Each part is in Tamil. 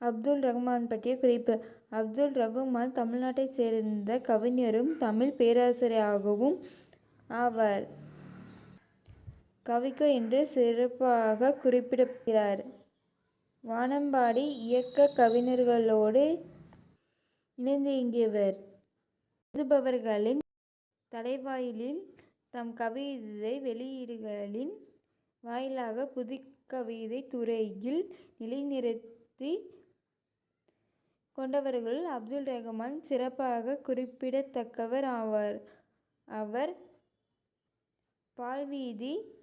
அப்துல் ரகுமான் பற்றிய குறிப்பு. அப்துல் ரகுமான் தமிழ்நாட்டைச் சேர்ந்த கவிஞரும் தமிழ் பேராசிரியராகவும் ஆவார். கவிக்கோ என்று சிறப்பாக குறிப்பிடப்படுகிறார். வானம்பாடி இயக்க கவிஞர்களோடு இணைந்து இயங்கியவர். எழுதுபவர்களின் தலைவாயிலில் தம் கவிதை வெளியீடுகளின் வாயிலாக புதுக்கவிதைத் துறையில் நிலைநிறுத்தி கொண்டவர்களுள் அப்துல் ரகுமான் சிறப்பாக குறிப்பிடத்தக்கவர் ஆவார். அவர் பால்வீதி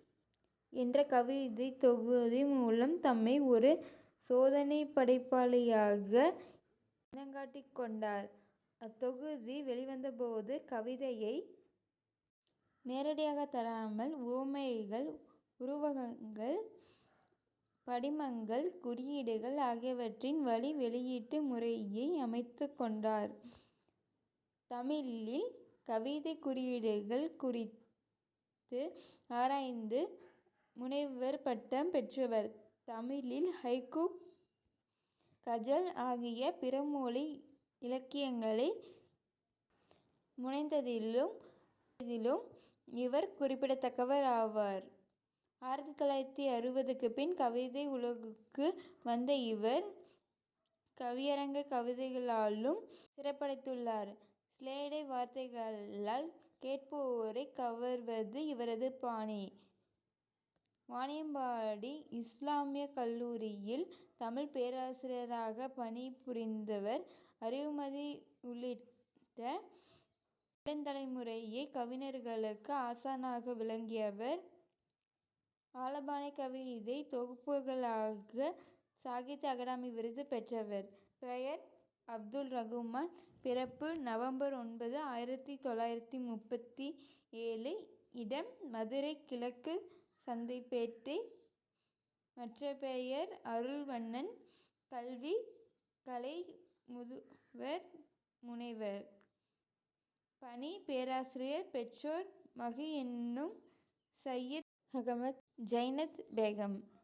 என்ற கவிதைத் தொகுதி மூலம் தம்மை ஒரு சோதனைப் படைப்பாளியாக இனங்காட்டிக் கொண்டார். அத்தொகுதி வெளிவந்தபோது கவிதையை நேரடியாக தராமல் உவமைகள், உருவகங்கள், படிமங்கள், குறியீடுகள் ஆகியவற்றின் வழி வெளியீட்டு முறையை அமைத்துக் கொண்டார். தமிழில் கவிதைக் குறியீடுகள் குறித்து ஆராய்ந்து முனைவர் பட்டம் பெற்றவர். தமிழில் ஹைக்கூ, கஜல் ஆகிய பிறமொழி இலக்கியங்களை முனைந்ததிலும் இவர் குறிப்பிடத்தக்கவர் ஆவார். 1960க்குப் பின் கவிதை உலகுக்கு வந்த இவர் கவியரங்க கவிதைகளாலும் சிறப்புடைத்துள்ளார். சிலேடை வார்த்தைகளால் கேட்போரைக் கவர்வது இவரது பாணி. வாணியம்பாடி இஸ்லாமியக் கல்லூரியில் தமிழ் பேராசிரியராக பணிபுரிந்தவர். அறிவுமதி உள்ளிட்ட இளந்தலைமுறை கவிஞர்களுக்கு ஆசானாக விளங்கியவர். ஆலபானை கவிதை தொகுப்புகளுக்காக சாகித்ய அகாடமி விருது பெற்றவர். பெயர் அப்துல் ரகுமான். பிறப்பு நவம்பர் 9, 1937. இடம் மதுரை கிழக்கு சந்தைப்பேட்டை. மற்ற பெயர் அருள்வண்ணன். கல்வி கலை முதுவர், முனைவர். பணி பேராசிரியர். பெற்றோர் மகி என்னும் சையத் அகமது, ஜைனத் பேகம்.